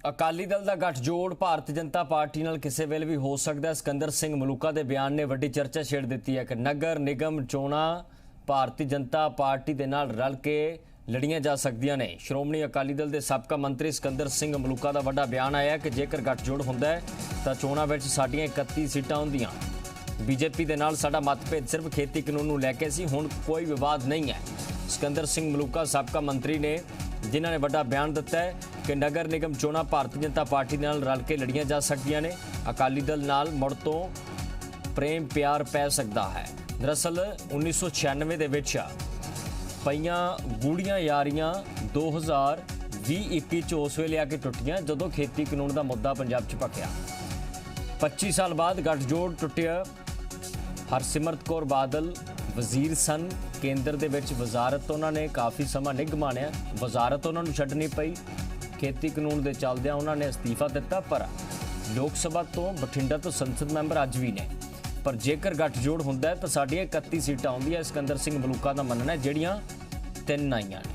ਅਕਾਲੀ ਦਲ ਦਾ ਗੱਠਜੋੜ ਭਾਰਤੀ ਜਨਤਾ ਪਾਰਟੀ ਨਾਲ ਕਿਸੇ ਵੇਲੇ ਵੀ ਹੋ ਸਕਦਾ ਹੈ। ਸਿਕੰਦਰ ਸਿੰਘ ਮਲੂਕਾ ਦੇ ਬਿਆਨ ਨੇ ਵੱਡੀ ਚਰਚਾ ਛੇੜ ਦਿੱਤੀ ਹੈ ਕਿ ਨਗਰ ਨਿਗਮ ਚੋਣਾਂ ਭਾਰਤੀ ਜਨਤਾ ਪਾਰਟੀ ਦੇ ਨਾਲ ਰਲ ਕੇ ਲੜੀਆਂ ਜਾ ਸਕਦੀਆਂ ਨੇ। ਸ਼੍ਰੋਮਣੀ ਅਕਾਲੀ ਦਲ ਦੇ ਸਾਬਕਾ ਮੰਤਰੀ ਸਿਕੰਦਰ ਸਿੰਘ ਮਲੂਕਾ ਦਾ ਵੱਡਾ ਬਿਆਨ ਆਇਆ ਕਿ ਜੇਕਰ ਗੱਠਜੋੜ ਹੁੰਦਾ ਹੈ ਤਾਂ ਚੋਣਾਂ ਵਿੱਚ ਸਾਡੀਆਂ 31 ਸੀਟਾਂ ਹੁੰਦੀਆਂ। ਬੀਜੇਪੀ ਦੇ ਨਾਲ ਸਾਡਾ ਮਤਭੇਦ ਸਿਰਫ ਖੇਤੀ ਕਾਨੂੰਨ ਨੂੰ ਲੈ ਕੇ ਸੀ, ਹੁਣ ਕੋਈ ਵਿਵਾਦ ਨਹੀਂ ਹੈ। ਸਿਕੰਦਰ ਸਿੰਘ ਮਲੂਕਾ ਸਾਬਕਾ ਮੰਤਰੀ ਨੇ ਜਿਨ੍ਹਾਂ ਨੇ ਵੱਡਾ ਬਿਆਨ ਦਿੱਤਾ ਹੈ ਕਿ ਨਗਰ ਨਿਗਮ ਚੋਣਾਂ ਭਾਰਤੀ ਜਨਤਾ ਪਾਰਟੀ ਨਾਲ ਰਲ ਕੇ ਲੜੀਆਂ ਜਾ ਸਕਦੀਆਂ ਨੇ। ਅਕਾਲੀ ਦਲ ਨਾਲ ਮੁੜ ਤੋਂ ਪ੍ਰੇਮ ਪਿਆਰ ਪੈ ਸਕਦਾ ਹੈ। ਦਰਅਸਲ 1996 ਦੇ ਵਿੱਚ ਪਈਆਂ ਗੂੜੀਆਂ ਯਾਰੀਆਂ 2020-21 ਚ ਉਸ ਵੇਲੇ ਆ ਕੇ ਟੁੱਟੀਆਂ ਜਦੋਂ ਖੇਤੀ ਕਾਨੂੰਨ ਦਾ ਮੁੱਦਾ ਪੰਜਾਬ 'ਚ ਭਖਿਆ। 25 ਸਾਲ ਬਾਅਦ ਗੱਠਜੋੜ ਟੁੱਟਿਆ। ਹਰਸਿਮਰਤ ਕੌਰ ਬਾਦਲ ਵਜ਼ੀਰ ਸਨ, ਕੇਂਦਰ ਦੇ ਵਿੱਚ ਵਜ਼ਾਰਤ ਉਹਨਾਂ ਨੇ ਕਾਫੀ ਸਮਾਂ ਨਿੱਘ ਮਾਣਿਆ, ਵਜ਼ਾਰਤ ਉਹਨਾਂ ਨੂੰ ਛੱਡਣੀ ਪਈ। ਖੇਤੀ ਕਾਨੂੰਨ ਦੇ ਚੱਲਦਿਆਂ ਉਹਨਾਂ ਨੇ ਅਸਤੀਫਾ ਦਿੱਤਾ, ਪਰ ਲੋਕ ਸਭਾ ਤੋਂ ਬਠਿੰਡਾ ਤੋਂ ਸੰਸਦ ਮੈਂਬਰ ਅੱਜ ਵੀ ਨੇ। ਪਰ ਜੇਕਰ ਗੱਠਜੋੜ ਹੁੰਦਾ ਹੈ ਤਾਂ ਸਾਡੀਆਂ 31 ਸੀਟਾਂ ਆਉਂਦੀਆਂ। ਸਿਕੰਦਰ ਸਿੰਘ ਮਲੂਕਾ ਦਾ ਮੰਨਣਾ ਹੈ ਜਿਹੜੀਆਂ 3 ਆਈਆਂ ਨੇ।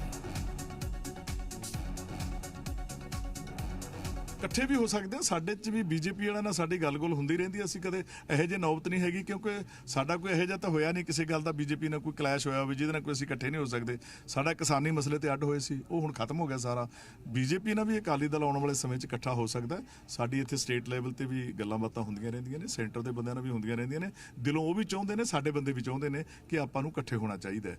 ਇਕੱਠੇ ਵੀ ਹੋ ਸਕਦੇ ਆ। ਸਾਡੇ 'ਚ ਵੀ ਬੀਜੇਪੀ ਵਾਲਿਆਂ ਨਾਲ ਸਾਡੀ ਗੱਲ-ਗੁਲ ਹੁੰਦੀ ਰਹਿੰਦੀ। ਅਸੀਂ ਕਦੇ ਇਹੋ ਜਿਹੇ ਨੌਬਤ ਨਹੀਂ ਹੈਗੀ, ਕਿਉਂਕਿ ਸਾਡਾ ਕੋਈ ਇਹੋ ਜਿਹਾ ਤਾਂ ਹੋਇਆ ਨਹੀਂ ਕਿਸੇ ਗੱਲ ਦਾ ਬੀਜੇਪੀ ਨਾਲ ਕੋਈ ਕਲੈਸ਼ ਹੋਇਆ ਹੋਵੇ ਜਿਹਦੇ ਨਾਲ ਕੋਈ ਅਸੀਂ ਇਕੱਠੇ ਨਹੀਂ ਹੋ ਸਕਦੇ। ਸਾਡਾ ਕਿਸਾਨੀ ਮਸਲੇ ਤੇ ਅੱਡ ਹੋਏ ਸੀ, ਉਹ ਹੁਣ ਖਤਮ ਹੋ ਗਿਆ ਸਾਰਾ। ਬੀਜੇਪੀ ਨਾਲ ਵੀ ਅਕਾਲੀ ਦਲ ਆਉਣ ਵਾਲੇ ਸਮੇਂ 'ਚ ਇਕੱਠਾ ਹੋ ਸਕਦਾ। ਸਾਡੀ ਇੱਥੇ ਸਟੇਟ ਲੈਵਲ ਤੇ ਵੀ ਗੱਲਾਂ ਬਾਤਾਂ ਹੁੰਦੀਆਂ ਰਹਿੰਦੀਆਂ ਨੇ, ਸੈਂਟਰ ਦੇ ਬੰਦਿਆਂ ਨਾਲ ਵੀ ਹੁੰਦੀਆਂ ਰਹਿੰਦੀਆਂ ਨੇ। ਦਿਲੋਂ ਉਹ ਵੀ ਚਾਹੁੰਦੇ ਨੇ, ਸਾਡੇ ਬੰਦੇ ਵੀ ਚਾਹੁੰਦੇ ਨੇ ਕਿ ਆਪਾਂ ਨੂੰ ਇਕੱਠੇ ਹੋਣਾ ਚਾਹੀਦਾ ਹੈ।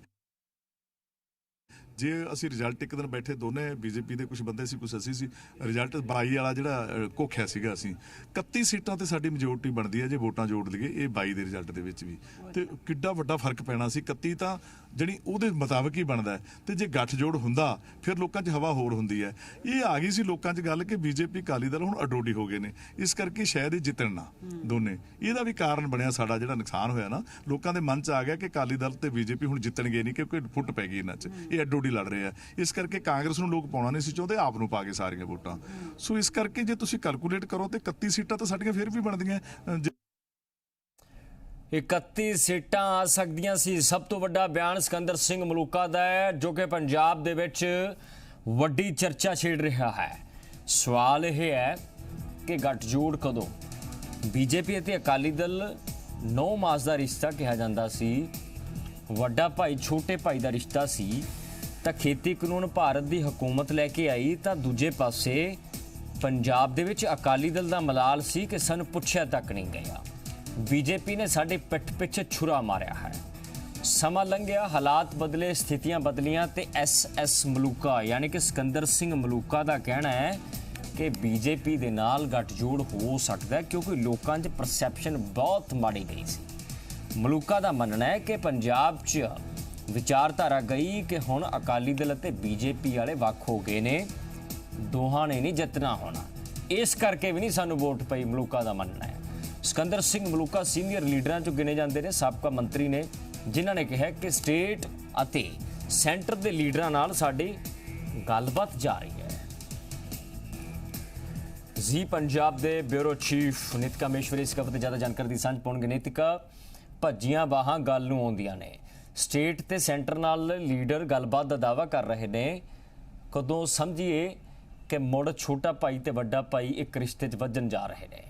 ਜੇ ਅਸੀਂ ਰਿਜ਼ਲਟ ਇੱਕ ਦਿਨ ਬੈਠੇ ਦੋਨੇ ਬੀਜੇਪੀ ਦੇ ਕੁਝ ਬੰਦੇ ਸੀ, ਕੁਝ ਅਸੀਂ ਸੀ, ਰਿਜ਼ਲਟ 22 ਵਾਲਾ ਜਿਹੜਾ ਘੋਖਿਆ ਸੀਗਾ, ਅਸੀਂ 31 ਸੀਟਾਂ ਤੇ ਸਾਡੀ ਮੈਜੋਰਟੀ ਬਣਦੀ ਹੈ ਜੇ ਵੋਟਾਂ ਜੋੜ ਲਈਏ। ਇਹ 22 ਦੇ ਰਿਜ਼ਲਟ ਦੇ ਵਿੱਚ ਵੀ ਤੇ ਕਿੱਡਾ ਵੱਡਾ ਫਰਕ ਪੈਣਾ ਸੀ। 31 ਤਾਂ ਜਿਹੜੀ ਉਹਦੇ ਮੁਤਾਬਕ ਹੀ ਬਣਦਾ ਹੈ, ਤੇ ਜੇ ਗੱਠਜੋੜ ਹੁੰਦਾ ਫਿਰ ਲੋਕਾਂ 'ਚ ਹਵਾ ਹੋਰ ਹੁੰਦੀ ਹੈ। ਇਹ ਆ ਗਈ ਸੀ ਲੋਕਾਂ 'ਚ ਗੱਲ ਕਿ ਬੀਜੇਪੀ ਅਕਾਲੀ ਦਲ ਹੁਣ ਅਡੋਡੀ ਹੋ ਗਏ ਨੇ, ਇਸ ਕਰਕੇ ਸ਼ਾਇਦ ਇਹ ਜਿੱਤਣ ਨਾ ਦੋਨੇ। ਇਹਦਾ ਵੀ ਕਾਰਨ ਬਣਿਆ ਸਾਡਾ ਜਿਹੜਾ ਨੁਕਸਾਨ ਹੋਇਆ ਨਾ, ਲੋਕਾਂ ਦੇ ਮਨ 'ਚ ਆ ਗਿਆ ਕਿ ਅਕਾਲੀ ਦਲ ਤੇ ਬੀਜੇਪੀ ਹੁਣ ਜਿੱਤਣਗੇ ਨਹੀਂ, ਕਿਉਂਕਿ ਫੁੱਟ ਪੈ ਗਈ ਇਹਨਾਂ 'ਚ, ਇਹ ਅਡੋਡੀ ਲੜ ਰਹੇ ਆ। ਇਸ ਕਰਕੇ ਕਾਂਗਰਸ ਨੂੰ ਲੋਕ ਪਾਉਣਾ ਨਹੀਂ ਸੀ ਚਾਹੁੰਦੇ, ਆਪ ਨੂੰ ਪਾ ਕੇ ਸਾਰੀਆਂ ਵੋਟਾਂ। ਸੋ ਇਸ ਕਰਕੇ ਜੇ ਤੁਸੀਂ ਕੈਲਕੂਲੇਟ ਕਰੋ ਤੇ 31 ਸੀਟਾਂ ਤਾਂ ਸਾਡੀਆਂ ਫਿਰ ਵੀ ਬਣਦੀਆਂ। 31 ਸੀਟਾਂ ਆ ਸਕਦੀਆਂ ਸੀ। ਸਭ ਤੋਂ ਵੱਡਾ ਬਿਆਨ ਸਿਕੰਦਰ ਸਿੰਘ ਮਲੂਕਾ ਦਾ ਹੈ, ਜੋ ਕਿ ਪੰਜਾਬ ਦੇ ਵਿੱਚ ਵੱਡੀ ਚਰਚਾ ਛੇੜ ਰਿਹਾ ਹੈ। ਸਵਾਲ ਇਹ ਹੈ ਕਿ ਗੱਠਜੋੜ ਕਦੋਂ? ਬੀਜੇਪੀ ਅਤੇ ਅਕਾਲੀ ਦਲ 9 ਮਾਸ ਦਾ ਰਿਸ਼ਤਾ ਕਿਹਾ ਜਾਂਦਾ ਸੀ, ਵੱਡਾ ਭਾਈ ਛੋਟੇ ਭਾਈ ਦਾ ਰਿਸ਼ਤਾ ਸੀ। ਤਾਂ ਖੇਤੀ ਕਾਨੂੰਨ ਭਾਰਤ ਦੀ ਹਕੂਮਤ ਲੈ ਕੇ ਆਈ, ਤਾਂ ਦੂਜੇ ਪਾਸੇ ਪੰਜਾਬ ਦੇ ਵਿੱਚ ਅਕਾਲੀ ਦਲ ਦਾ ਮਲਾਲ ਸੀ ਕਿ ਸਾਨੂੰ ਪੁੱਛਿਆ ਤੱਕ ਨਹੀਂ ਗਿਆ। ਬੀਜੇਪੀ ਨੇ ਸਾਡੇ ਪਿੱਠ ਪਿੱਛੇ ਛੁਰਾ ਮਾਰਿਆ ਹੈ। ਸਮਾਂ ਲੰਘਿਆ, ਹਾਲਾਤ ਬਦਲੇ, ਸਥਿਤੀਆਂ ਬਦਲੀਆਂ ਤੇ ਐਸ ਮਲੂਕਾ ਯਾਨੀ ਕਿ ਸਿਕੰਦਰ ਸਿੰਘ ਮਲੂਕਾ ਦਾ ਕਹਿਣਾ ਹੈ ਕਿ ਬੀਜੇਪੀ ਦੇ ਨਾਲ ਗੱਠਜੋੜ ਹੋ ਸਕਦਾ ਹੈ, ਕਿਉਂਕਿ ਲੋਕਾਂ 'ਚ ਪਰਸੈਪਸ਼ਨ ਬਹੁਤ ਮਾੜੀ ਗਈ ਸੀ। ਮਲੂਕਾ ਦਾ ਮੰਨਣਾ ਹੈ ਕਿ ਪੰਜਾਬ 'ਚ ਵਿਚਾਰਧਾਰਾ ਗਈ ਕਿ ਹੁਣ ਅਕਾਲੀ ਦਲ ਅਤੇ ਬੀਜੇਪੀ ਵਾਲੇ ਵੱਖ ਹੋ ਗਏ ਨੇ, ਦੋਹਾਂ ਨੇ ਨਹੀਂ ਜਿੱਤਣਾ ਹੋਣਾ, ਇਸ ਕਰਕੇ ਵੀ ਨਹੀਂ ਸਾਨੂੰ ਵੋਟ ਪਈ। ਮਲੂਕਾ ਦਾ ਮੰਨਣਾ ਹੈ। ਸਿਕੰਦਰ ਸਿੰਘ ਮਲੂਕਾ ਸੀਨੀਅਰ ਲੀਡਰਾਂ 'ਚੋਂ ਗਿਣੇ ਜਾਂਦੇ ਨੇ, ਸਾਬਕਾ ਮੰਤਰੀ ਨੇ, ਜਿਨ੍ਹਾਂ ਨੇ ਕਿਹਾ ਕਿ ਸਟੇਟ ਅਤੇ ਸੈਂਟਰ ਦੇ ਲੀਡਰਾਂ ਨਾਲ ਸਾਡੀ ਗੱਲਬਾਤ ਜਾਰੀ ਹੈ। ਜੀ ਪੰਜਾਬ ਦੇ ਬਿਊਰੋ ਚੀਫ ਨੀਤਿਕਾ ਮਹੇਸ਼ਵਰੀ ਇਸ ਖਬਰ ਤੇ ਜ਼ਿਆਦਾ ਜਾਣਕਾਰੀ ਦੀ ਸਾਂਝ ਪਾਉਣਗੇ। ਨੀਤਿਕਾ, ਭੱਜੀਆਂ ਬਾਹਾਂ ਗੱਲ ਨੂੰ ਆਉਂਦੀਆਂ ਨੇ, ਸਟੇਟ ਤੇ ਸੈਂਟਰ ਨਾਲ ਲੀਡਰ ਗੱਲਬਾਤ ਦਾ ਦਾਅਵਾ ਕਰ ਰਹੇ ਨੇ, ਕਦੋਂ ਸਮਝੀਏ ਕਿ ਮੁੜ ਛੋਟਾ ਭਾਈ ਤੇ ਵੱਡਾ ਭਾਈ ਇੱਕ ਰਿਸ਼ਤੇ 'ਚ ਵੱਜਣ ਜਾ ਰਹੇ ਨੇ?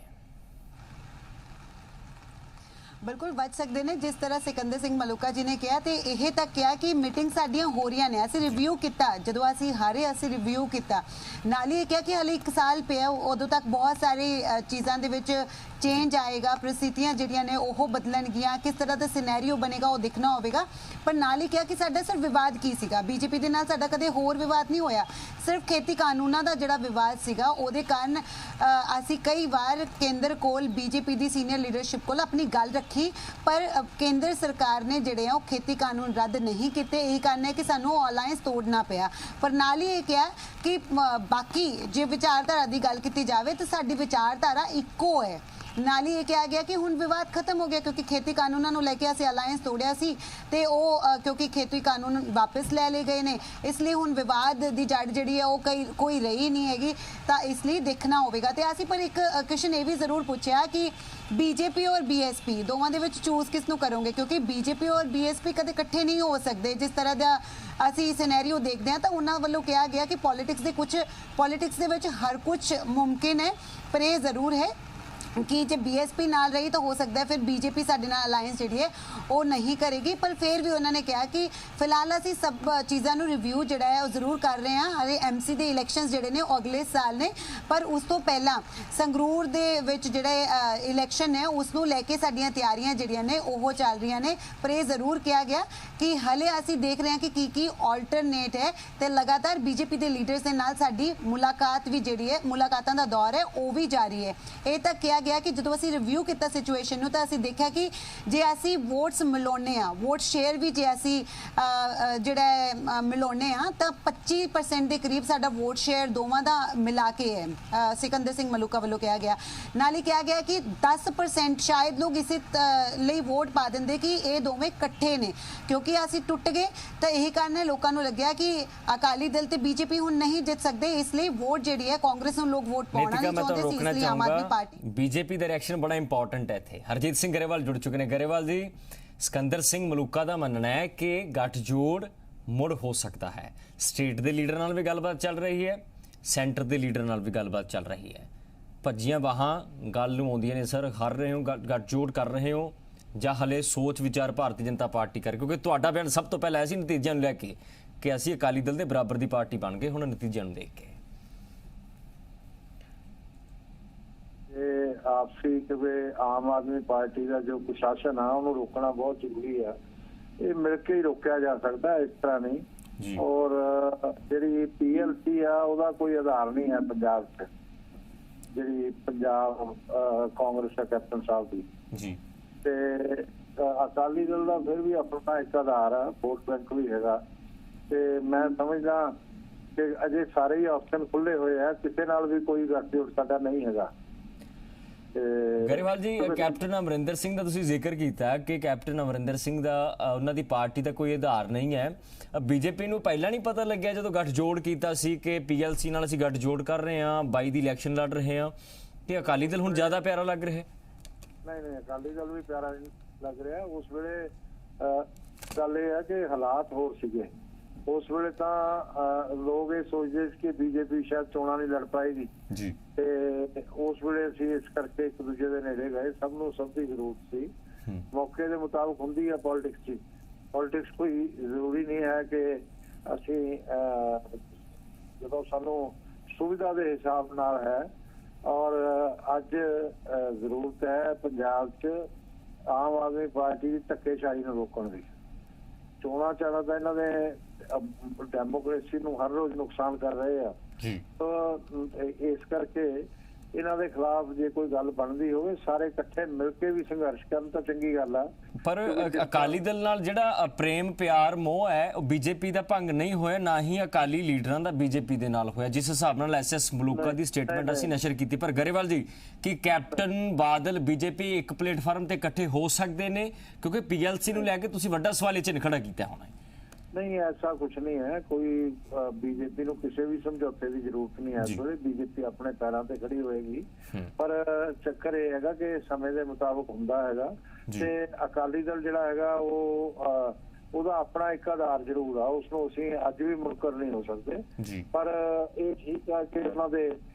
बिल्कुल बच सकते हैं। जिस तरह सिकंदर सिंह मलूका जी ने कहा तो यह तक कहा कि मीटिंग साडियां हो रही ने, असीं रिव्यू किया, जो असीं हारे असीं रिव्यू किया, नाल ही कहा कि हाले 1 साल पिया, उदों तक बहुत सारी चीज़ों के विच चेंज आएगा, परिस्थितियां जिहड़ियां ने ओह बदलणगियां, किस तरह का सिनैरियो बनेगा वो देखना होगा। पर नाल ही कहा कि साडा सिर्फ विवाद की सीगा, बीजेपी दे नाल साडा कदे होर विवाद नहीं होया, सिर्फ खेती कानूनां दा जिहड़ा विवाद सीगा ओहदे कारण असीं कई बार केंद्र कोल बीजेपी दी सीनियर लीडरशिप कोल अपनी गल रखी, पर केंद्र सरकार ने जिहड़े आ खेती कानून रद्द नहीं किए। यही कारण है कि सानू अलायंस तोड़ना पिया। पर नाल ही ये कहा कि बाकी जे विचारधारा की गल की जाए तो साडी विचारधारा इक्को है, ਨਾਲ ਹੀ ਇਹ ਕਿਹਾ ਗਿਆ ਕਿ ਹੁਣ ਵਿਵਾਦ ਖਤਮ ਹੋ ਗਿਆ ਕਿਉਂਕਿ ਖੇਤੀ ਕਾਨੂੰਨਾਂ ਨੂੰ ਲੈ ਕੇ ਅਸੀਂ ਅਲਾਈਅੰਸ ਤੋੜਿਆ ਸੀ ਤੇ ਉਹ ਕਿਉਂਕਿ ਖੇਤੀ ਕਾਨੂੰਨ ਵਾਪਸ ਲੈ ਲਏ ਗਏ ਨੇ, ਇਸ ਲਈ ਹੁਣ ਵਿਵਾਦ ਦੀ ਜੜ ਜਿਹੜੀ ਹੈ ਉਹ ਕੋਈ ਰਹੀ ਨਹੀਂ ਹੈਗੀ, ਤਾਂ ਇਸ ਲਈ ਦੇਖਣਾ ਹੋਵੇਗਾ। ਤੇ ਅਸੀਂ ਪਰ ਇੱਕ ਕੁਐਸਚਨ ਇਹ ਵੀ ਜ਼ਰੂਰ ਪੁੱਛਿਆ ਕਿ ਬੀਜੇਪੀ ਔਰ ਬੀਐਸਪੀ ਦੋਵਾਂ ਦੇ ਵਿੱਚ ਚੂਜ਼ ਕਿਸ ਨੂੰ ਕਰੋਗੇ, ਕਿਉਂਕਿ ਬੀਜੇਪੀ ਔਰ ਬੀਐਸਪੀ ਕਦੇ ਇਕੱਠੇ ਨਹੀਂ ਹੋ ਸਕਦੇ। ਜਿਸ ਤਰ੍ਹਾਂ ਦਾ ਅਸੀਂ ਸਿਨੈਰੀਓ ਦੇਖਦੇ ਹਾਂ ਤਾਂ ਉਹਨਾਂ ਵੱਲੋਂ ਕਿਹਾ ਗਿਆ ਕਿ ਪੋਲਿਟਿਕਸ ਦੇ ਵਿੱਚ ਹਰ ਕੁਝ ਮੁਮਕਿਨ ਹੈ, ਪਰ ਇਹ ਜ਼ਰੂਰ ਹੈ ਕਿ ਜੇ ਬੀਐਸਪੀ ਨਾਲ ਰਹੀ ਤਾਂ ਹੋ ਸਕਦਾ ਹੈ ਫਿਰ ਬੀਜੇਪੀ ਸਾਡੇ ਨਾਲ ਅਲਾਈਅੰਸ ਜਿਹੜੀ ਹੈ ਉਹ ਨਹੀਂ ਕਰੇਗੀ। ਪਰ ਫਿਰ ਵੀ ਉਹਨਾਂ ਨੇ ਕਿਹਾ ਕਿ ਫਿਲਹਾਲ ਅਸੀਂ ਸਭ ਚੀਜ਼ਾਂ ਨੂੰ ਰਿਵਿਊ ਜਿਹੜਾ ਹੈ ਉਹ ਜ਼ਰੂਰ ਕਰ ਰਹੇ ਹਾਂ। ਹਰੇ ਐਮਸੀ ਦੇ ਇਲੈਕਸ਼ਨਸ ਜਿਹੜੇ ਨੇ ਉਹ ਅਗਲੇ ਸਾਲ ਨੇ, ਪਰ ਉਸ ਤੋਂ ਪਹਿਲਾਂ ਸੰਗਰੂਰ ਦੇ ਵਿੱਚ ਜਿਹੜੇ ਇਲੈਕਸ਼ਨ ਹੈ ਉਸ ਨੂੰ ਲੈ ਕੇ ਸਾਡੀਆਂ ਤਿਆਰੀਆਂ ਜਿਹੜੀਆਂ ਨੇ ਉਹ ਚੱਲ ਰਹੀਆਂ ਨੇ। ਪਰ ਇਹ ਜ਼ਰੂਰ ਕਿਹਾ ਗਿਆ ਕਿ ਹਲੇ ਅਸੀਂ ਦੇਖ ਰਹੇ ਹਾਂ ਕਿ ਕੀ ਆਲਟਰਨੇਟ ਹੈ ਤੇ ਲਗਾਤਾਰ ਬੀਜੇਪੀ ਦੇ ਲੀਡਰਸ ਦੇ ਨਾਲ ਸਾਡੀ ਮੁਲਾਕਾਤ ਵੀ ਜਿਹੜੀ ਹੈ, ਮੁਲਾਕਾਤਾਂ ਦਾ ਦੌਰ ਹੈ ਉਹ ਵੀ ਜਾਰੀ ਹੈ। ਇਹ ਤਾਂ ਕਿਹਾ ਗਿਆ ਕਿ ਜਦੋਂ ਅਸੀਂ ਰਿਵਿਊ ਕੀਤਾ ਸਿਚੁਏਸ਼ਨ ਨੂੰ ਤਾਂ ਅਸੀਂ ਦੇਖਿਆ ਕਿ ਜੇ ਅਸੀਂ ਵੋਟਸ ਮਿਲਾਉਣੇ ਆ, ਵੋਟ ਸ਼ੇਅਰ ਵੀ ਜੇ ਅਸੀਂ ਜਿਹੜਾ ਮਿਲਾਉਣੇ ਆ ਤਾਂ 25% ਦੇ ਕਰੀਬ ਸਾਡਾ ਵੋਟ ਸ਼ੇਅਰ ਦੋਵਾਂ ਦਾ ਮਿਲਾ ਕੇ ਹੈ, ਸਿਕੰਦਰ ਸਿੰਘ ਮਲੂਕਾ ਵੱਲੋਂ ਕਿਹਾ ਗਿਆ। ਨਾਲ ਹੀ ਕਿਹਾ ਗਿਆ ਕਿ 10% ਸ਼ਾਇਦ ਲੋਕ ਇਸੇ ਲਈ ਵੋਟ ਪਾ ਦਿੰਦੇ ਕਿ ਇਹ ਦੋਵੇਂ ਇਕੱਠੇ ਨੇ, ਕਿਉਂਕਿ ਅਸੀਂ ਟੁੱਟ ਗਏ ਤਾਂ ਇਹੀ ਕਾਰਨ ਹੈ ਲੋਕਾਂ ਨੂੰ ਲੱਗਿਆ ਕਿ ਅਕਾਲੀ ਦਲ ਤੇ ਬੀਜੇਪੀ ਹੁਣ ਨਹੀਂ ਜਿੱਤ ਸਕਦੇ, ਇਸ ਲਈ ਵੋਟ ਜਿਹੜੀ ਹੈ ਕਾਂਗਰਸ ਨੂੰ ਲੋਕ ਵੋਟ ਪਾਉਣਾ ਨਹੀਂ ਚਾਹੁੰਦੇ ਸੀ, ਇਸ ਲਈ ਆਮ ਆਦਮੀ ਪਾਰਟੀ ਬੀਜੇਪੀ ਦਾ ਰਿਐਕਸ਼ਨ ਬੜਾ ਇੰਪੋਰਟੈਂਟ ਹੈ ਇੱਥੇ। ਹਰਜੀਤ ਸਿੰਘ ਗਰੇਵਾਲ ਜੁੜ ਚੁੱਕੇ ਨੇ। ਗਰੇਵਾਲ ਜੀ, ਸਿਕੰਦਰ ਸਿੰਘ ਮਲੂਕਾ ਦਾ ਮੰਨਣਾ ਹੈ ਕਿ ਗੱਠਜੋੜ ਮੁੜ ਹੋ ਸਕਦਾ ਹੈ। ਸਟੇਟ ਦੇ ਲੀਡਰ ਨਾਲ ਵੀ ਗੱਲਬਾਤ ਚੱਲ ਰਹੀ ਹੈ, ਸੈਂਟਰ ਦੇ ਲੀਡਰ ਨਾਲ ਵੀ ਗੱਲਬਾਤ ਚੱਲ ਰਹੀ ਹੈ। ਭੱਜੀਆਂ ਬਾਹਾਂ ਗੱਲ ਨੂੰ ਆਉਂਦੀਆਂ ਨੇ ਸਰ, ਹਰ ਰਹੇ ਹੋ, ਗੱਠਜੋੜ ਕਰ ਰਹੇ ਹੋ ਜਾਂ ਹਲੇ ਸੋਚ ਵਿਚਾਰ ਭਾਰਤੀ ਜਨਤਾ ਪਾਰਟੀ ਕਰ, ਕਿਉਂਕਿ ਤੁਹਾਡਾ ਬਿਆਨ ਸਭ ਤੋਂ ਪਹਿਲਾਂ ਸੀ ਨਤੀਜਿਆਂ ਨੂੰ ਲੈ ਕੇ ਕਿ ਅਸੀਂ ਅਕਾਲੀ ਦਲ ਦੇ ਬਰਾਬਰ ਦੀ ਪਾਰਟੀ ਬਣ ਗਏ, ਹੁਣ ਨਤੀਜਿਆਂ ਨੂੰ ਦੇਖ ਕੇ आपसी कि आम आदमी पार्टी का जो प्रशासन है उन्होंने रोकना बहुत जरूरी है। ये मिलके ही रोकया जा सकता है, इस तरह नहीं। और जी PLC है उसका कोई आधार नहीं है पंजाब च, जी पंजाब कांग्रेस है कैप्टन साहब की ते अकाली दल का फिर भी अपना एक आधार है, वोट बैंक भी है। ते मैं समझदा कि अजे सारे ही ऑप्शन खुले हुए हैं, किसी नाल भी कोई गठजोड़ साडा नहीं है। ਗਰੇਵਾਲ ਜੀ, ਕੈਪਟਨ ਅਮਰਿੰਦਰ ਸਿੰਘ ਦਾ ਤੁਸੀਂ ਜ਼ਿਕਰ ਕੀਤਾ ਕਿ ਕੈਪਟਨ ਅਮਰਿੰਦਰ ਸਿੰਘ ਦਾ ਉਹਨਾਂ ਦੀ ਪਾਰਟੀ ਦਾ ਕੋਈ ਆਧਾਰ ਨਹੀਂ ਹੈ। ਬੀਜੇਪੀ ਨੂੰ ਪਹਿਲਾਂ ਨਹੀਂ ਪਤਾ ਲੱਗਿਆ ਜਦੋਂ ਗੱਠਜੋੜ ਕੀਤਾ ਸੀ ਕਿ PLC ਨਾਲ ਅਸੀਂ ਗੱਠਜੋੜ ਕਰ ਰਹੇ ਹਾਂ, 22 ਦੀ ਇਲੈਕਸ਼ਨ ਲੜ ਰਹੇ ਹਾਂ, ਕਿ ਅਕਾਲੀ ਦਲ ਹੁਣ ਜ਼ਿਆਦਾ ਪਿਆਰਾ ਲੱਗ ਰਿਹਾ? ਨਹੀਂ, ਅਕਾਲੀ ਦਲ ਵੀ ਪਿਆਰਾ ਲੱਗ ਰਿਹਾ। ਉਸ ਵੇਲੇ ਗੱਲ ਇਹ ਹੈ ਕਿ ਹਾਲਾਤ ਹੋਰ ਸੀਗੇ। ਉਸ ਵੇਲੇ ਤਾਂ ਲੋਕ ਇਹ ਸੋਚਦੇ ਸੀ ਕਿ ਬੀਜੇਪੀ ਸ਼ਾਇਦ ਚੋਣਾਂ ਨਹੀਂ ਲੜ ਪਾਏਗੀ ਜੀ, ਤੇ ਉਸ ਵੇਲੇ ਅਸੀਂ ਇਸ ਕਰਕੇ ਇੱਕ ਦੂਜੇ ਦੇ ਨੇੜੇ ਗਏ। ਸਭ ਨੂੰ ਸਭ ਦੀ ਜ਼ਰੂਰਤ ਸੀ। ਮੌਕੇ ਦੇ ਮੁਤਾਬਕ ਹੁੰਦੀ ਹੈ ਪੋਲਿਟਿਕਸ 'ਚ। ਪੋਲਿਟਿਕਸ ਕੋਈ ਜ਼ਰੂਰੀ ਨਹੀਂ ਹੈ ਕਿ ਅਸੀਂ ਜਦੋਂ ਸਾਨੂੰ ਸੁਵਿਧਾ ਦੇ ਹਿਸਾਬ ਨਾਲ ਹੈ। ਔਰ ਅੱਜ ਜ਼ਰੂਰਤ ਹੈ ਪੰਜਾਬ 'ਚ ਆਮ ਆਦਮੀ ਪਾਰਟੀ ਦੀ ਧੱਕੇਸ਼ਾਹੀ ਨੂੰ ਰੋਕਣ ਦੀ। ਚੋਣਾਂ ਚਾਣਾ ਤਾਂ ਇਹਨਾਂ ਦੇ ਡੈਮੋਕ੍ਰੇਸੀ ਨੂੰ ਹਰ ਰੋਜ਼ ਨੁਕਸਾਨ ਕਰ ਰਹੇ ਆ ਜੀ। ਇਸ ਕਰਕੇ ਇਹਨਾਂ ਦੇ ਖਿਲਾਫ ਜੇ ਕੋਈ ਗੱਲ ਬਣਦੀ ਹੋਵੇ ਸਾਰੇ ਇਕੱਠੇ ਮਿਲ ਕੇ ਵੀ ਸੰਘਰਸ਼ ਕਰਨ ਤਾਂ ਚੰਗੀ ਗੱਲ ਆ। ਪਰ ਅਕਾਲੀ ਦਲ ਨਾਲ ਜਿਹੜਾ ਪ੍ਰੇਮ ਪਿਆਰ ਮੋਹ ਹੈ ਉਹ ਬੀਜੇਪੀ ਦਾ ਭੰਗ ਨਹੀਂ ਹੋਇਆ, ਨਾ ਹੀ ਅਕਾਲੀ ਲੀਡਰਾਂ ਦਾ ਬੀਜੇਪੀ ਦੇ ਨਾਲ ਹੋਇਆ, ਜਿਸ ਹਿਸਾਬ ਨਾਲ SS ਮਲੂਕਾ ਦੀ ਸਟੇਟਮੈਂਟ ਅਸੀਂ ਨਸ਼ਰ ਕੀਤੀ। ਪਰ ਗਰੇਵਾਲ ਜੀ, ਕਿ ਕੈਪਟਨ ਬਾਦਲ ਬੀਜੇਪੀ ਇੱਕ ਪਲੇਟਫਾਰਮ ਤੇ ਇਕੱਠੇ ਹੋ ਸਕਦੇ ਨੇ? ਕਿਉਂਕਿ PLC ਨੂੰ ਲੈ ਕੇ ਤੁਸੀਂ ਵੱਡਾ ਸਵਾਲ ਇਹ 'ਚ ਖੜਾ ਕੀਤਾ ਹੋਣਾ। नहीं, ऐसा कुछ नहीं है। कोई बीजेपी ਨੂੰ ਕਿਸੇ ਵੀ ਸਮਝੌਤੇ ਦੀ ਜ਼ਰੂਰਤ ਨਹੀਂ ਹੈ। ਥੋੜੇ ਬੀਜੇਪੀ ਆਪਣੇ ਪੈਰਾਂ ਤੇ ਖੜੀ ਹੋਏਗੀ, ਪਰ ਚੱਕਰ ਇਹ ਹੈਗਾ ਕਿ ਸਮੇਂ ਦੇ ਮੁਤਾਬਕ ਹੁੰਦਾ ਹੈਗਾ ਤੇ ਅਕਾਲੀ ਦਲ ਜਿਹੜਾ ਹੈਗਾ ਉਹ ਉਹਦਾ ਆਪਣਾ ਇੱਕ ਆਧਾਰ ਜ਼ਰੂਰ ਆ, ਉਸ ਨੂੰ ਅਸੀਂ ਅੱਜ ਵੀ ਮੁਨਕਰ ਨਹੀਂ ਹੋ ਸਕਦੇ। ਪਰ ਇਹ ਠੀਕ ਆ ਕਿ ਉਹਨਾਂ ਦੇ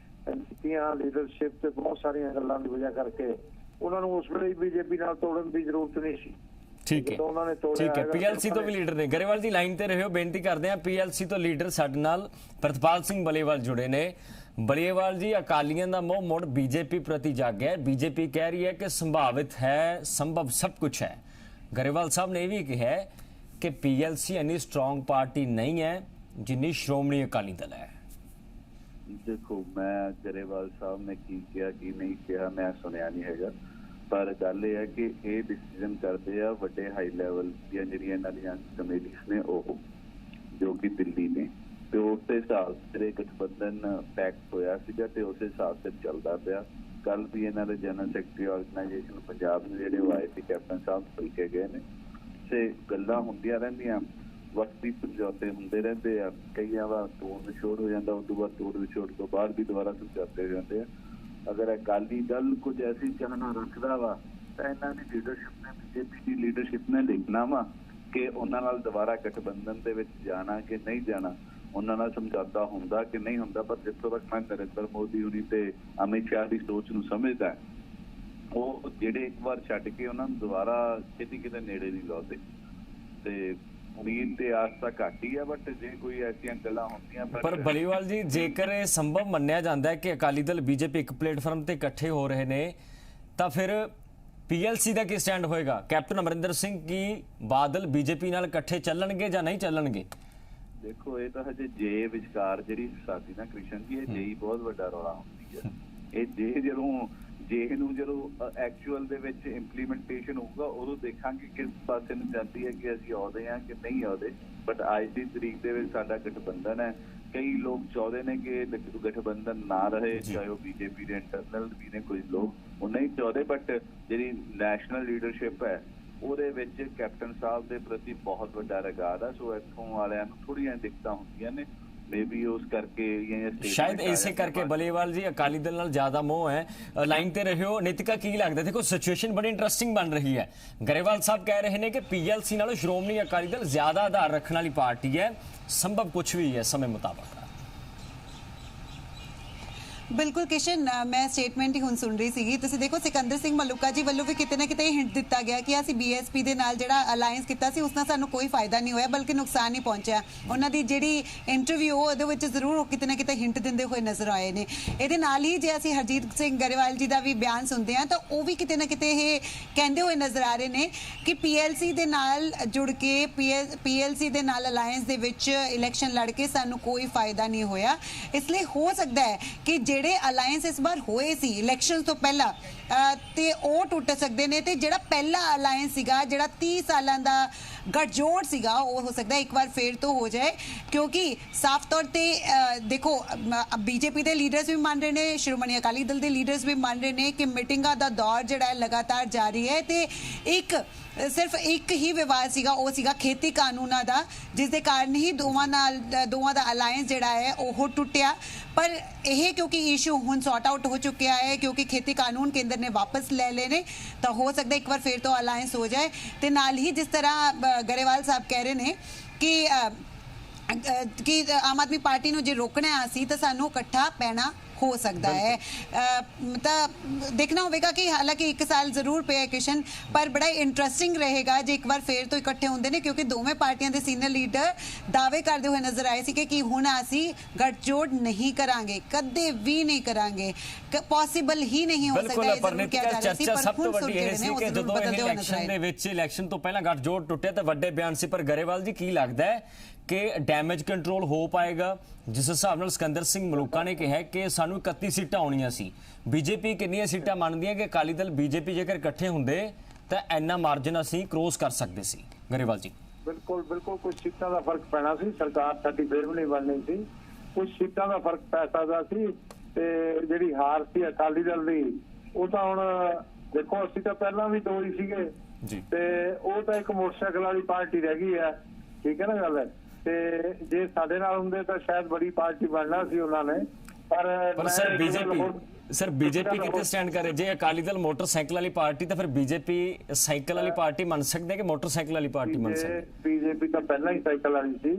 ਨੀਤੀਆਂ, ਲੀਡਰਸ਼ਿਪ ਤੇ ਬਹੁਤ ਸਾਰੀਆਂ ਗੱਲਾਂ ਦੀ ਵਜ੍ਹਾ ਕਰਕੇ ਉਹਨਾਂ ਨੂੰ ਉਸ ਵੇਲੇ ਬੀਜੇਪੀ ਨਾਲ ਤੋੜਨ ਦੀ ਜ਼ਰੂਰਤ ਨਹੀਂ ਸੀ। ਠੀਕ ਹੈ, ਠੀਕ ਹੈ। PLC ਤੋਂ ਵੀ ਲੀਡਰ ਨੇ। ਗਰੇਵਾਲ ਜੀ, ਲਾਈਨ ਤੇ ਰਹਿਓ, ਬੇਨਤੀ ਕਰਦੇ ਹਾਂ। PLC ਤੋਂ ਲੀਡਰ ਸਾਡੇ ਨਾਲ ਪ੍ਰਿਤਪਾਲ ਸਿੰਘ ਬਲੇਵਾਲ ਜੁੜੇ ਨੇ। ਬਲੇਵਾਲ ਜੀ, ਅਕਾਲੀਆਂ ਦਾ ਮੋਹ ਮੁੜ ਬੀਜੇਪੀ ਪ੍ਰਤੀ ਜਾਗਿਆ। ਬੀਜੇਪੀ ਕਹਿ ਰਹੀ ਹੈ ਕਿ ਸੰਭਾਵਿਤ ਹੈ, ਸੰਭਵ ਸਭ ਕੁਝ ਹੈ। ਗਰੇਵਾਲ ਸਾਹਿਬ ਨੇ ਇਹ ਵੀ ਕਿਹਾ ਕਿ PLC ਇੰਨੀ ਸਟਰੋਂਗ ਪਾਰਟੀ ਨਹੀਂ ਹੈ ਜਿੰਨੀ ਸ਼੍ਰੋਮਣੀ ਅਕਾਲੀ ਦਲ ਹੈ। ਦੇਖੋ, ਮੈਂ ਗਰੇਵਾਲ ਸਾਹਿਬ ਨੇ ਕੀ ਕਿਹਾ ਕੀ ਨਹੀਂ ਕਿਹਾ ਮੈਂ ਸੁਣਿਆ ਨਹੀਂ ਹੈਗਾ, ਪਰ ਗੱਲ ਇਹ ਹੈ ਕਿ ਇਹ ਡਿਸੀਜਨ ਕਰਦੇ ਆ ਵੱਡੇ ਹਾਈ ਲੈਵਲ ਦੀਆਂ ਜਿਹੜੀਆਂ ਇਹਨਾਂ ਦੀਆਂ ਕਮੇਟੀਆਂ ਨੇ, ਉਹ ਜੋ ਕਿ ਦਿੱਲੀ ਨੇ, ਤੇ ਉਸ ਦੇ ਹਿਸਾਬ ਸਿਰ ਗਠਬੰਧਨ ਪੈਕਟ ਹੋਇਆ ਸੀਗਾ ਤੇ ਉਸੇ ਹਿਸਾਬ ਸਿਰ ਚੱਲਦਾ ਪਿਆ। कल भी इन्हों के जनरल सैकटरी ऑर्गेनाइजेशन पंजाब ने ਜਿਹੜੇ ਉਹ ਆਏ ਸੀ कैप्टन साहब मिल के गए ने ਤੇ ਗੱਲਾਂ ਹੁੰਦੀਆਂ ਰਹਿੰਦੀਆਂ वक्ती समझौते होंगे रहते हैं कई बार तोड़ विछोड़ हो जाता उस बाद तोड़ विछोड़ तो बाद भी दोबारा समझौते हो जाते हैं। अगर अकाली दल कुछ ऐसी चाहना रखता वा तो इन्हों की लीडरशिप ने बीजेपी की लीडरशिप ने लिखना वा कि उन्होंने दोबारा गठबंधन के जाना कि नहीं जाना, उन्होंने समझौता होंदा कि नहीं होंदा। पर जितों तक मैं नरेंद्र मोदी हुनी ते अमित शाह की सोच नूं समझदा वो जेडे एक बार छड्ड के उन्होंने दोबारा छेती किते नेड़े नहीं लाते ते उम्मीद ते आस ਤਾਂ घट ही है। बट जे कोई ऐसियां गल्लां होंदियां पर बलीवाल जी जेकर ਇਹ ਸੰਭਵ ਮੰਨਿਆ ਜਾਂਦਾ ਹੈ ਕਿ ਅਕਾਲੀ ਦਲ ਬੀਜੇਪੀ ਇੱਕ ਪਲੇਟਫਾਰਮ ਤੇ ਇਕੱਠੇ ਹੋ ਰਹੇ ਨੇ ਤਾਂ ਫਿਰ ਪੀਐਲਸੀ ਦਾ ਕੀ ਸਟੈਂਡ ਹੋਏਗਾ? ਕੈਪਟਨ ਅਮਰਿੰਦਰ ਸਿੰਘ ਕੀ ਬਾਦਲ ਬੀਜੇਪੀ ਨਾਲ ਇਕੱਠੇ ਚੱਲਣਗੇ ਜਾਂ ਨਹੀਂ ਚੱਲਣਗੇ? ਦੇਖੋ ਇਹ ਤਾਂ ਹਜੇ ਜੇ ਵਿਚਕਾਰ ਜਿਹੜੀ ਸਾਡੀ ਨਾ ਕ੍ਰਿਸ਼ਨ ਜੀ ਇਹ ਜੇ ਹੀ ਬਹੁਤ ਵੱਡਾ ਰੌਲਾ ਹੁੰਦੀ ਹੈ। ਇਹ ਜੇ ਜਦੋਂ ਜੇ ਨੂੰ ਜਦੋਂ ਐਕਚੁਅਲ ਦੇ ਵਿੱਚ ਇੰਪਲੀਮੈਂਟੇਸ਼ਨ ਹੋਊਗਾ ਉਦੋਂ ਦੇਖਾਂਗੇ ਕਿਸ ਪਾਸੇ ਨੂੰ ਜਾਂਦੀ ਹੈ ਕਿ ਅਸੀਂ ਆਉਂਦੇ ਹਾਂ ਕਿ ਨਹੀਂ ਆਉਂਦੇ। ਬਟ ਅੱਜ ਦੀ ਤਰੀਕ ਦੇ ਵਿੱਚ ਸਾਡਾ ਗਠਬੰਧਨ ਹੈ। ਕਈ ਲੋਕ ਚਾਹੁੰਦੇ ਨੇ ਕਿ ਗਠਬੰਧਨ ਨਾ ਰਹੇ, ਚਾਹੇ ਉਹ ਬੀਜੇਪੀ ਦੇ ਇੰਟਰਨਲ ਵੀ ਨੇ ਕੁਝ ਲੋਕ ਉਹ ਨਹੀਂ ਚਾਹੁੰਦੇ। ਬਟ ਜਿਹੜੀ ਨੈਸ਼ਨਲ ਲੀਡਰਸ਼ਿਪ ਹੈ ਉਹਦੇ ਵਿੱਚ ਕੈਪਟਨ ਸਾਹਿਬ ਦੇ ਪ੍ਰਤੀ ਬਹੁਤ ਵੱਡਾ ਰਿਗਾਰਡ ਹੈ। ਸੋ ਇੱਥੋਂ ਵਾਲਿਆਂ ਨੂੰ ਥੋੜ੍ਹੀਆਂ ਦਿੱਕਤਾਂ ਹੁੰਦੀਆਂ ਨੇ मे बी उस करके शायद ऐसे करके बलीवाल जी अकाली दल नाल ज्यादा मोह है। लाइन ते रहे हो नीतिका की लगता है? देखो सिचुएशन बड़ी इंटरेस्टिंग बन रही है। गरेवाल साहब कह रहे हैं कि पीएलसी नालों श्रोमणी अकाली दल ज्यादा आधार रखने वाली पार्टी है। संभव कुछ भी है समय मुताबिक। बिल्कुल किशन मैं स्टेटमेंट ही हुण सुन रही सी। तुसीं देखो सिकंदर सिंह मलूका जी वालों भी किते ना किते हिंट दिता गया कि असीं बीएसपी दे नाल जिहड़ा अलायंस कीता सी उस नाल सानूं कोई फायदा नहीं होया बल्कि नुकसान ही पहुंचा। उन्हां दी जिहड़ी इंटरव्यू ओहदे विच जरूर किते ना किते हिंट दिंदे होए नज़र आए ने। इहदे नाल ही जे असीं हरजीत सिंह गरेवाल जी दा भी बयान सुनदे हां तां ओह भी किते ना किते इह कहंदे होए नज़र आ रहे ने कि पीएलसी दे नाल जुड़ के पीएलसी दे नाल अलायंस दे विच इलैक्शन लड़ के सानूं कोई फायदा नहीं होया। इसलिए हो सकदा है कि ਜਿਹੜੇ ਅਲਾਈਅੰਸ ਇਸ ਵਾਰ ਹੋਏ ਸੀ ਇਲੈਕਸ਼ਨ ਤੋਂ ਪਹਿਲਾਂ ਤੇ ਉਹ ਟੁੱਟ ਸਕਦੇ ਨੇ ਤੇ ਜਿਹੜਾ ਪਹਿਲਾ ਅਲਾਈਅੰਸ ਸੀਗਾ ਜਿਹੜਾ 30 ਸਾਲਾਂ ਦਾ ਗੱਠਜੋੜ ਸੀਗਾ ਉਹ ਹੋ ਸਕਦਾ ਇੱਕ ਵਾਰ ਫੇਰ ਤੋਂ ਹੋ ਜਾਏ। ਕਿਉਂਕਿ ਸਾਫ਼ ਤੌਰ ਤੇ ਦੇਖੋ ਬੀਜੇਪੀ ਦੇ ਲੀਡਰਸ ਵੀ ਮੰਨ ਰਹੇ ਨੇ, ਸ਼੍ਰੋਮਣੀ ਅਕਾਲੀ ਦਲ ਦੇ ਲੀਡਰਸ ਵੀ ਮੰਨ ਰਹੇ ਨੇ ਕਿ ਮੀਟਿੰਗਾਂ ਦਾ ਦੌਰ ਜਿਹੜਾ ਹੈ ਲਗਾਤਾਰ ਜਾਰੀ ਹੈ ਤੇ ਸਿਰਫ ਇੱਕ ਹੀ ਵਿਵਾਦ ਸੀਗਾ ਉਹ ਸੀਗਾ ਖੇਤੀ ਕਾਨੂੰਨਾਂ ਦਾ ਜਿਸ ਦੇ ਕਾਰਨ ਹੀ ਦੋਵਾਂ ਦਾ ਅਲਾਈਅੰਸ ਜਿਹੜਾ ਹੈ ਉਹ ਟੁੱਟਿਆ। पर यह क्योंकि इशू हुण सॉर्ट आउट हो चुका है क्योंकि खेती कानून केंद्र ने वापस ले लेने तो हो सकता है एक बार फिर तो अलायंस हो जाए। तो नाल ही जिस तरह गरेवाल साहब कह रहे हैं कि आम आदमी पार्टी नूं जे रोकना असी तो सानू इकट्ठा पैना हो सकता है। तो देखना होगा कि हालांकि 1 साल जरूर पे है किशन पर बड़ा इंटरेस्टिंग रहेगा जो एक बार फिर तो इकट्ठे होंगे ने क्योंकि दोवें पार्टियां दे सीनियर लीडर दावे करते हुए नजर आए थे कि हुण असी गठजोड़ नहीं करांगे, कदे भी नहीं करांगे, पॉसिबल ही नहीं हो सकता। चर्चा सब तो वड्डी यह सी कि जदों इलैक्शन दे विच इलैक्शन तो पहला गठजोड़ टुटिया तो वड्डे बयान सी। पर गरेवाल जी की लगता है कि डैमेज कंट्रोल हो पाएगा? जिस हिसाब नाल सिकंदर सिंह मलूका ने कहा कि सानू 31 सीटां आउणियां सी, बीजेपी कितनियां सीटां मंनदी है कि अकाली दल बीजेपी जेकर इकट्ठे हुंदे तां इन्ना मार्जिन असीं क्रॉस कर सकदे सी? गरेवाल जी बिल्कुल बिल्कुल कुछ सीटां दा फर्क पैना सी, सरकार साडी फिर भी नहीं बननी सी, कुछ सीटां दा फर्क पै सकदा सी ते जिहड़ी हार सी अकाली दल दी ਉਹ ਤਾਂ ਹੁਣ देखो ਅਸੀਂ ਤਾਂ ਪਹਿਲਾਂ ਵੀ ਦੋ ਹੀ ਸੀਗੇ ਜੀ ਤੇ ਉਹ ਤਾਂ ਇੱਕ ਮੋਟਰਸਾਈਕਲ ਵਾਲੀ ਪਾਰਟੀ ਰਹਿ ਗਈ ਹੈ। ਠੀਕ ਹੈ ਨਾ ਗੱਲ? ਤੇ ਜੇ ਸਾਡੇ ਨਾਲ ਹੁੰਦੇ ਤਾਂ ਸ਼ਾਇਦ ਬੜੀ ਪਾਰਟੀ ਬਣਨਾ ਸੀ ਉਹਨਾਂ ਨੇ। ਪਰ ਸਰ ਬੀਜੇਪੀ ਕਿੱਥੇ ਸਟੈਂਡ ਕਰੇ? ਜੇ ਅਕਾਲੀ ਦਲ ਮੋਟਰਸਾਈਕਲ ਵਾਲੀ ਪਾਰਟੀ ਤਾਂ ਫਿਰ ਬੀਜੇਪੀ ਸਾਈਕਲ ਵਾਲੀ ਪਾਰਟੀ ਮੰਨ ਸਕਦੇ ਕਿ ਮੋਟਰਸਾਈਕਲ ਵਾਲੀ ਪਾਰਟੀ ਮੰਨ ਸਕਦੇ? ਬੀਜੇਪੀ ਤਾਂ ਪਹਿਲਾਂ ਹੀ ਸਾਈਕਲ ਵਾਲੀ ਸੀ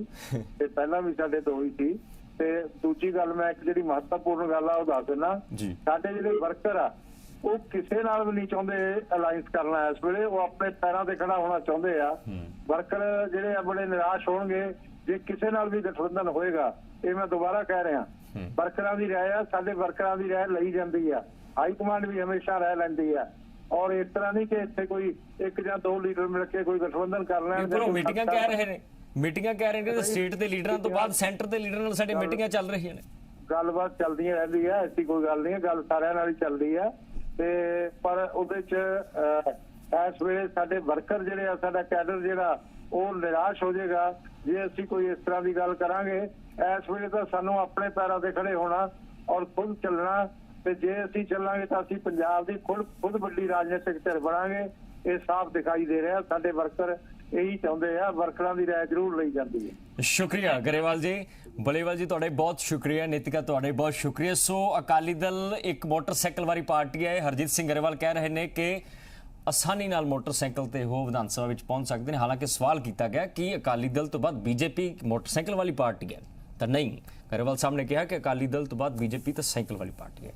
ਤੇ ਪਹਿਲਾਂ ਵੀ ਸਾਡੇ ਦੋ ਹੀ ਸੀ। ਤੇ ਦੂਜੀ ਗੱਲ ਮੈਂ ਇੱਕ ਜਿਹੜੀ ਮਹੱਤਵਪੂਰਨ ਗੱਲ ਆ ਉਹ ਦੱਸ ਦਿੰਦਾ, ਸਾਡੇ ਜਿਹੜੇ ਵਰਕਰ ਆ ਉਹ ਕਿਸੇ ਨਾਲ ਵੀ ਨਹੀਂ ਚਾਹੁੰਦੇ ਅਲਾਈਅੰਸ ਕਰਨਾ। ਇਸ ਵੇਲੇ ਉਹ ਆਪਣੇ ਪੈਰਾਂ ਤੇ ਖੜਾ ਹੋਣਾ ਚਾਹੁੰਦੇ ਆ। ਵਰਕਰ ਜਿਹੜੇ ਆ ਬੜੇ ਨਿਰਾਸ਼ ਹੋਣਗੇ ਜੇ ਕਿਸੇ ਨਾਲ ਵੀ ਗਠਬੰਧਨ ਹੋਏਗਾ। ਇਹ ਮੈਂ ਦੁਬਾਰਾ ਕਹਿ ਰਿਹਾ, ਵਰਕਰਾਂ ਦੀ ਰਾਏ ਆ, ਸਾਡੇ ਵਰਕਰਾਂ ਦੀ ਰਾਏ ਲਈ ਜਾਂਦੀ ਆ, ਹਾਈ ਕਮਾਂਡ ਵੀ ਹਮੇਸ਼ਾ ਰਾਏ ਲੈਂਦੀ ਆ। ਔਰ ਇਸ ਤਰ੍ਹਾਂ ਨਹੀਂ ਕਿ ਇੱਥੇ ਕੋਈ ਇੱਕ ਜਾਂ ਦੋ ਲੀਡਰ ਮਿਲ ਕੇ ਕੋਈ ਗਠਬੰਧਨ ਕਰ ਲੈਣ। ਮੀਟਿੰਗਾਂ ਕਹਿ ਰਹੇ ਨੇ ਸਟੇਟ ਦੇ ਲੀਡਰਾਂ ਤੋਂ ਬਾਅਦ ਸੈਂਟਰ ਦੇ ਲੀਡਰਾਂ ਨਾਲ ਸਾਡੀ ਮੀਟਿੰਗਾਂ ਚੱਲ ਰਹੀਆਂ ਨੇ, ਗੱਲਬਾਤ ਚੱਲਦੀਆਂ ਰਹਿੰਦੀ ਹੈ, ਐਸੀ ਕੋਈ ਗੱਲ ਨਹੀਂ ਹੈ, ਗੱਲ ਸਾਰਿਆਂ ਨਾਲ ਹੀ ਚੱਲਦੀ ਹੈ। ਤੇ ਪਰ ਉਹਦੇ ਚ ਇਸ ਵੇਲੇ ਸਾਡੇ ਵਰਕਰ ਜਿਹੜੇ ਆ, ਸਾਡਾ ਕੈਡਰ ਜਿਹੜਾ ਉਹ ਨਿਰਾਸ਼ ਹੋ ਜਾਏਗਾ ਜੇ ਅਸੀਂ ਕੋਈ ਇਸ ਤਰ੍ਹਾਂ ਦੀ ਗੱਲ ਕਰਾਂਗੇ। ਇਸ ਵੇਲੇ ਤਾਂ ਸਾਨੂੰ ਆਪਣੇ ਪੈਰਾਂ ਤੇ ਖੜੇ ਹੋਣਾ ਔਰ ਖੁਦ ਚੱਲਣਾ ਤੇ ਜੇ ਅਸੀਂ ਚੱਲਾਂਗੇ ਤਾਂ ਅਸੀਂ ਪੰਜਾਬ ਦੀ ਖੁਦ ਵੱਡੀ ਰਾਜਨੀਤਿਕ ਧਿਰ ਬਣਾਂਗੇ। ਇਹ ਸਾਫ਼ ਦਿਖਾਈ ਦੇ ਰਿਹਾ। ਸਾਡੇ ਵਰਕਰ ਇਹੀ ਚਾਹੁੰਦੇ ਆ। ਵਰਕਰਾਂ ਦੀ ਰਾਏ ਜ਼ਰੂਰ ਲਈ ਜਾਂਦੀ ਹੈ। ਸ਼ੁਕਰੀਆ ਗਰੇਵਾਲ ਜੀ। ਬਲੇਵਾਲ ਜੀ ਤੁਹਾਡੇ ਬਹੁਤ ਸ਼ੁਕਰੀਆ। ਨੀਤਿਕਾ ਤੁਹਾਡੇ ਬਹੁਤ ਸ਼ੁਕਰੀਆ। ਸੋ ਅਕਾਲੀ ਦਲ ਇੱਕ ਮੋਟਰਸਾਈਕਲ ਵਾਲੀ ਪਾਰਟੀ ਹੈ। ਹਰਜੀਤ ਸਿੰਘ ਗਰੇਵਾਲ ਕਹਿ ਰਹੇ ਨੇ ਕਿ ਆਸਾਨੀ ਨਾਲ ਮੋਟਰਸਾਈਕਲ ਤੇ ਉਹ ਵਿਧਾਨ ਸਭਾ ਵਿੱਚ ਪਹੁੰਚ ਸਕਦੇ ਨੇ। ਹਾਲਾਂਕਿ ਸਵਾਲ ਕੀਤਾ ਗਿਆ ਕਿ ਅਕਾਲੀ ਦਲ ਤੋਂ ਬਾਅਦ ਬੀਜੇਪੀ ਮੋਟਰਸਾਈਕਲ ਵਾਲੀ ਪਾਰਟੀ ਹੈ ਤਾਂ ਨਹੀਂ। ਗਰੇਵਾਲ ਸਾਹਿਬ ਨੇ ਕਿਹਾ ਕਿ ਅਕਾਲੀ ਦਲ ਤੋਂ ਬਾਅਦ ਬੀਜੇਪੀ ਤਾਂ ਸਾਈਕਲ ਵਾਲੀ ਪਾਰਟੀ ਹੈ।